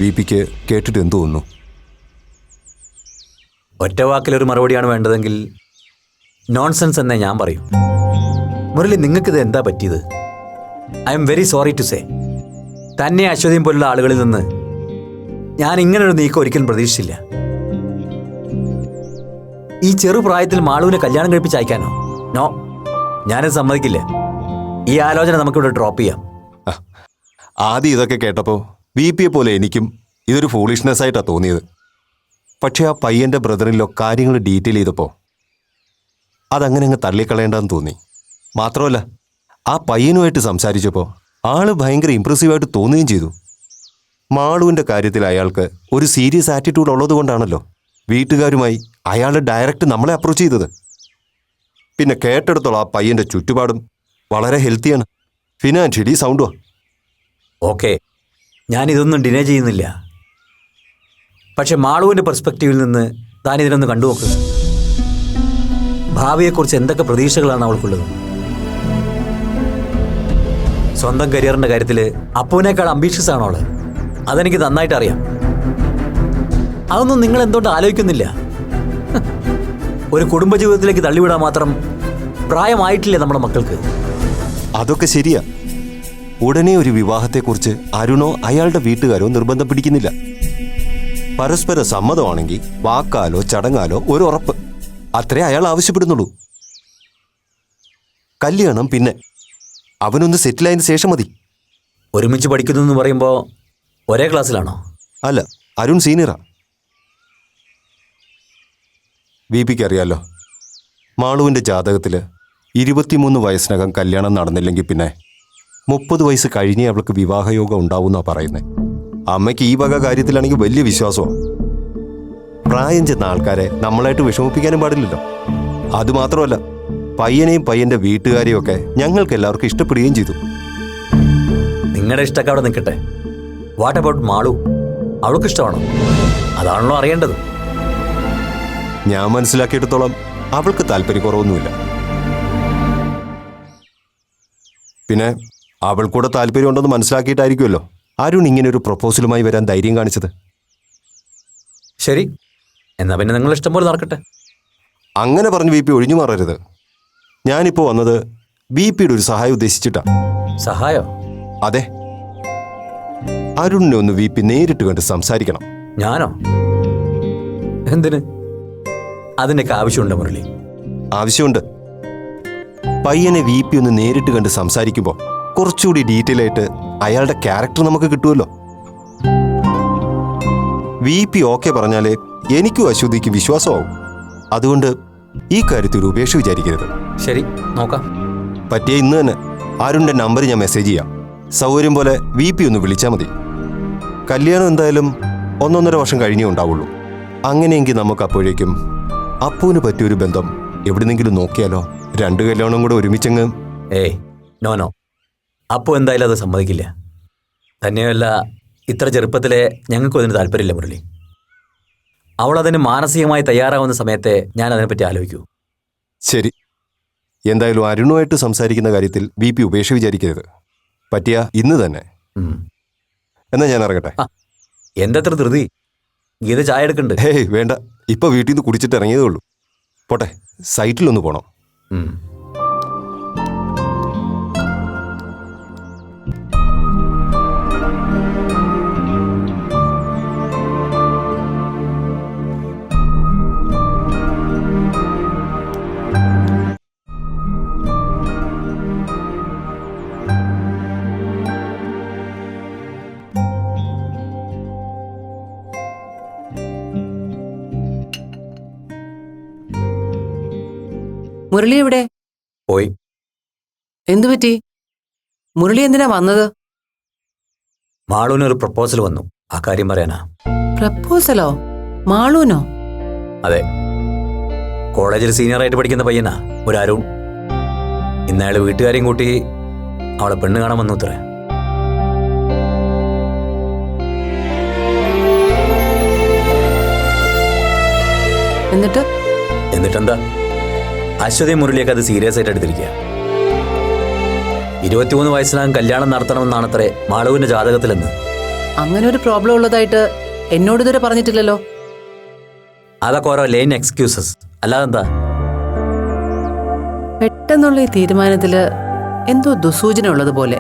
V പിക്ക് കേട്ടിട്ട് എന്തു തോന്നുന്നു? ഒറ്റ വാക്കിലൊരു മറുപടിയാണ് വേണ്ടതെങ്കിൽ നോൺസെൻസ് എന്നേ ഞാൻ പറയും. മുരളി, നിങ്ങൾക്കിത് എന്താ പറ്റിയത്? I am very sorry to say. തന്നെ അശ്വതിയും പോലുള്ള ആളുകളിൽ നിന്ന് ഞാൻ ഇങ്ങനൊരു നീക്കം ഒരിക്കലും പ്രതീക്ഷിച്ചില്ല. ഈ ചെറുപ്രായത്തിൽ മാളുവിനെ കല്യാണം കഴിപ്പിച്ച് അയക്കാനോ? നോ, ഞാനത് സമ്മതിക്കില്ല. ഈ ആലോചന നമുക്കിവിടെ ഡ്രോപ്പ് ചെയ്യാം. ആദ്യം ഇതൊക്കെ കേട്ടപ്പോൾ വി പിയെ പോലെ എനിക്കും ഇതൊരു ഫൂളിഷ്നെസ് ആയിട്ടാണ് തോന്നിയത്. പക്ഷേ ആ പയ്യൻ്റെ ബ്രദറിലോ കാര്യങ്ങൾ ഡീറ്റെയിൽ ചെയ്തപ്പോൾ അതങ്ങനെ അങ്ങ് തള്ളിക്കളയേണ്ടെന്ന് തോന്നി. മാത്രമല്ല, ആ പയ്യനുമായിട്ട് സംസാരിച്ചപ്പോൾ ആള് ഭയങ്കര ഇമ്പ്രസീവായിട്ട് തോന്നുകയും ചെയ്തു. മാളുവിൻ്റെ കാര്യത്തിൽ അയാൾക്ക് ഒരു സീരിയസ് ആറ്റിറ്റ്യൂഡ് ഉള്ളത് കൊണ്ടാണല്ലോ വീട്ടുകാരുമായി അയാൾ ഡയറക്റ്റ് നമ്മളെ അപ്രോച്ച് ചെയ്തത്. പിന്നെ കേട്ടെടുത്തോളം ആ പയ്യൻ്റെ ചുറ്റുപാടും വളരെ ഹെൽത്തിയാണ്, ഫിനാൻഷ്യലി സൗണ്ടുമാണ്. ഓക്കെ, ഞാനിതൊന്നും ഡിനേ ചെയ്യുന്നില്ല. പക്ഷെ മാളുവിൻ്റെ പെർസ്പെക്റ്റീവിൽ നിന്ന് താൻ ഇതിനൊന്ന് കണ്ടുനോക്ക്. ഭാവിയെക്കുറിച്ച് എന്തൊക്കെ പ്രതീക്ഷകളാണ് അവൾക്കുള്ളത്? സ്വന്തം കരിയറിൻ്റെ കാര്യത്തിൽ അപ്പുവിനേക്കാൾ അംബീഷ്യസ് ആണോ അവള്? അതെനിക്ക് നന്നായിട്ട് അറിയാം. അതൊന്നും നിങ്ങൾ എന്തുകൊണ്ട് ആലോചിക്കുന്നില്ല? ഒരു കുടുംബജീവിതത്തിലേക്ക് തള്ളിവിടാൻ മാത്രം പ്രായമായിട്ടില്ലേ നമ്മുടെ മക്കൾക്ക്? അതൊക്കെ ശരിയാ. ഉടനെ ഒരു വിവാഹത്തെക്കുറിച്ച് അരുണോ അയാളുടെ വീട്ടുകാരോ നിർബന്ധം പിടിക്കുന്നില്ല. പരസ്പര സമ്മതമാണെങ്കിൽ വാക്കാലോ ചടങ്ങാലോ ഒരു ഉറപ്പ്, അത്രേ അയാൾ ആവശ്യപ്പെടുന്നുള്ളൂ. കല്യാണം പിന്നെ അവനൊന്ന് സെറ്റിലായതിനു ശേഷം മതി. ഒരുമിച്ച് പഠിക്കുന്നു എന്ന് പറയുമ്പോൾ ഒരേ ക്ലാസ്സിലാണോ? അല്ല, അരുൺ സീനിയറാ. വി പിക്ക് അറിയാലോ, മാളുവിൻ്റെ ജാതകത്തിൽ 23 വയസ്സിനകം കല്യാണം നടന്നില്ലെങ്കിൽ പിന്നെ 30 വയസ്സ് കഴിഞ്ഞേ അവൾക്ക് വിവാഹയോഗം ഉണ്ടാവുമെന്നാണ് പറയുന്നത്. അമ്മയ്ക്ക് ഈ വക കാര്യത്തിലാണെങ്കിൽ വലിയ വിശ്വാസമാണ്. പ്രായം ചെന്ന ആൾക്കാരെ നമ്മളായിട്ട് വിഷമിപ്പിക്കാനും പാടില്ലല്ലോ. അതുമാത്രമല്ല, പയ്യനെയും പയ്യൻ്റെ വീട്ടുകാരെയും ഒക്കെ ഞങ്ങൾക്ക് എല്ലാവർക്കും ഇഷ്ടപ്പെടുകയും ചെയ്തു. നിങ്ങളുടെ ഇഷ്ടമൊക്കെ അവിടെ നിൽക്കട്ടെ. What about Malu? അവൾക്ക് ഇഷ്ടമാണോ? അതാണല്ലോ അറിയേണ്ടത്. ഞാൻ മനസ്സിലാക്കിയെടുത്തോളം അവൾക്ക് താല്പര്യക്കുറവൊന്നുമില്ല. പിന്നെ അവൾക്കൂടെ താല്പര്യമുണ്ടെന്ന് മനസ്സിലാക്കിയിട്ടായിരിക്കുമല്ലോ അരുൺ ഇങ്ങനെ ഒരു പ്രപ്പോസലുമായി വരാൻ ധൈര്യം കാണിച്ചത്. ശരി, എന്നാ പിന്നെ നിങ്ങൾ ഇഷ്ടം പോലെ നടക്കട്ടെ. അങ്ങനെ പറഞ്ഞ് വി പി ഒഴിഞ്ഞു മാറരുത്. ഞാനിപ്പോൾ വന്നത് വി പിയുടെ ഒരു സഹായം ഉദ്ദേശിച്ചിട്ടാ. സഹായോ? അതെ, അരുണിനെ ഒന്ന് വി പി നേരിട്ട് കണ്ട് സംസാരിക്കണം. ഞാനോ? എന്തിന്? അതിൻ്റെയൊക്കെ ആവശ്യമുണ്ടോ മുരളി? ആവശ്യമുണ്ട്. പയ്യനെ വി പി ഒന്ന് നേരിട്ട് കണ്ട് സംസാരിക്കുമ്പോൾ കുറച്ചുകൂടി ഡീറ്റെയിൽ ആയിട്ട് അയാളുടെ ക്യാരക്ടർ നമുക്ക് കിട്ടുമല്ലോ. വി പി ഓക്കെ പറഞ്ഞാലേ എനിക്കും അശ്വതിക്ക് വിശ്വാസമാവും. അതുകൊണ്ട് ഈ കാര്യത്തിൽ ഒരു ഉപേക്ഷ വിചാരിക്കരുത്. ശരി, നോക്കാം. പറ്റിയ ഇന്ന് തന്നെ അരുണിന്റെ നമ്പർ ഞാൻ മെസ്സേജ് ചെയ്യാം. സൗകര്യം പോലെ വി പി ഒന്ന് വിളിച്ചാൽ മതി. കല്യാണം എന്തായാലും 1.5 വർഷം കഴിഞ്ഞേ ഉണ്ടാവുള്ളൂ. അങ്ങനെയെങ്കിൽ നമുക്ക് അപ്പോഴേക്കും അപ്പുവിന് പറ്റിയൊരു ബന്ധം എവിടെന്നെങ്കിലും നോക്കിയാലോ? 2 കല്യാണം കൂടെ ഒരുമിച്ചങ്ങ്. ഏയ്, നോ നോ, അപ്പു എന്തായാലും അത് സമ്മതിക്കില്ല. തന്നെയല്ല, ഇത്ര ചെറുപ്പത്തിലെ ഞങ്ങൾക്കും അതിന് താല്പര്യമില്ല മുരളി. അവളതിന് മാനസികമായി തയ്യാറാവുന്ന സമയത്തെ ഞാൻ അതിനെപ്പറ്റി ആലോചിക്കൂ. ശരി, എന്തായാലും അരുണുമായിട്ട് സംസാരിക്കുന്ന കാര്യത്തിൽ വി പി ഉപേക്ഷ വിചാരിക്കരുത്. പറ്റിയ ഇന്ന് തന്നെ. എന്നാ ഞാൻ ഇറങ്ങട്ടെ. എന്തത്ര ധൃതി? ഗീത ചായ എടുക്കണ്ട്? ഹേയ് വേണ്ട, ഇപ്പൊ വീട്ടിൽ നിന്ന് കുടിച്ചിട്ട് ഇറങ്ങിയതേ ഉള്ളൂ. പോട്ടെ, സൈറ്റിലൊന്ന് പോണം. മുരളി എവിടെ പോയി? എന്തു പറ്റി? മുരളി എന്തിനാ വന്നത്? മാളൂനൊരു പ്രപ്പോസൽ വന്നു, ആ കാര്യം പറയാനാ. പ്രപ്പോസലോ? മാളൂനോ? അതെ, കോളേജിൽ സീനിയറായിട്ട് പഠിക്കുന്ന പയ്യനാ, ഒരു അരുൺ. ഇന്നയാള് വീട്ടുകാരെയും കൂട്ടി അവളെ പെണ്ണ് കാണാൻ വന്നു അത്രേ. എന്നിട്ടെന്താ, അശ്വതി മുരളിയൊക്കെ അത് സീരിയസ് ആയിട്ട് എടുത്തിരിക്കുക. 23 വയസ്സിനകം കല്യാണം നടത്തണമെന്നാണത്രേ മാളവിന്റെ ജാതകത്തിലെന്ന്. അങ്ങനെ ഒരു പ്രോബ്ലം ഉള്ളതായിട്ട് എന്നോട് ഇതുവരെ പറഞ്ഞിട്ടില്ലല്ലോ. അതൊക്കെ ഓരോ ലൈൻ എക്സ്ക്യൂസസ്, അല്ലാതെന്താ? പെട്ടെന്നുള്ള ഈ തീരുമാനത്തില് എന്തോ ദുസൂചന ഉള്ളതുപോലെ.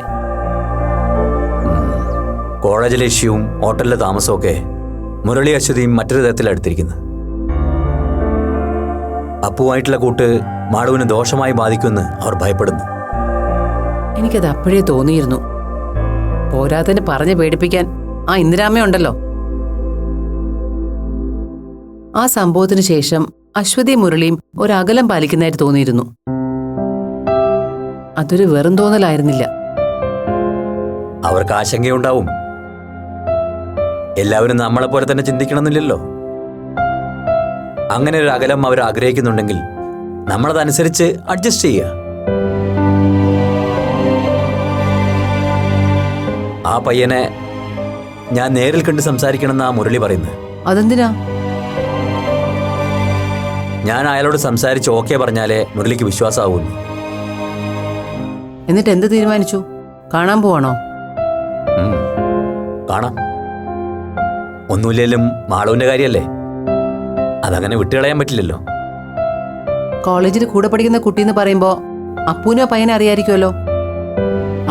കോളേജിലെ ഇഷ്യൂവും ഹോട്ടലിലെ താമസവും ഒക്കെ മുരളി അശ്വതിയും മറ്റൊരു തരത്തിലാണ് എടുത്തിരിക്കുന്നത്. അപ്പുവായിട്ടുള്ള കൂട്ട് മാളുവിന് ദോഷമായി ബാധിക്കുമെന്ന് അവർ ഭയപ്പെടുന്നു. എനിക്കത് അപ്പോഴേ തോന്നിയിരുന്നു. പോരാത്തതിന് പറഞ്ഞ് പേടിപ്പിക്കാൻ ആ ഇന്ദിരാമ്മയുണ്ടല്ലോ. ആ സംഭവത്തിന് ശേഷം അശ്വതിയും മുരളിയും ഒരകലം പാലിക്കുന്നതായിട്ട് തോന്നിയിരുന്നു. അതൊരു വെറും തോന്നലായിരുന്നില്ല. അവർക്ക് ആശങ്കയുണ്ടാവും. എല്ലാവരും നമ്മളെപ്പോലെ തന്നെ ചിന്തിക്കണമെന്നില്ലല്ലോ. അങ്ങനെ ഒരു അകലം അവർ ആഗ്രഹിക്കുന്നുണ്ടെങ്കിൽ നമ്മളതനുസരിച്ച് അഡ്ജസ്റ്റ് ചെയ്യുക. ആ പയ്യനെ ഞാൻ നേരിൽ കണ്ട് സംസാരിക്കണമെന്ന് ആ മുരളി പറയുന്നത്. അതെന്തിനാ? ഞാൻ അയാളോട് സംസാരിച്ച് ഓക്കെ പറഞ്ഞാലേ മുരളിക്ക് വിശ്വാസമാവുന്നു. എന്നിട്ട് എന്ത് തീരുമാനിച്ചു? കാണാൻ പോവാണോ? കാണാം. ഒന്നുമില്ലേലും മാളുവിന്റെ കാര്യല്ലേ, അതങ്ങനെ വിട്ടുകളയാൻ പറ്റില്ലല്ലോ. കോളേജിൽ കൂടെ പഠിക്കുന്ന കുട്ടിന്ന് പറയുമ്പോ അപ്പൂനോ പയ്യനെ അറിയായിരിക്കുമല്ലോ.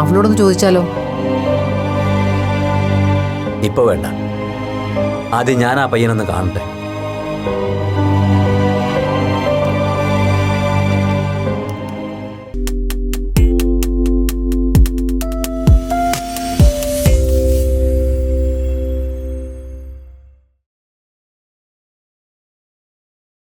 അവളോടൊന്ന് ചോദിച്ചാലോ? ഇപ്പൊ വേണ്ട, ആദ്യം ഞാൻ ആ പയ്യനൊന്ന് കാണട്ടെ.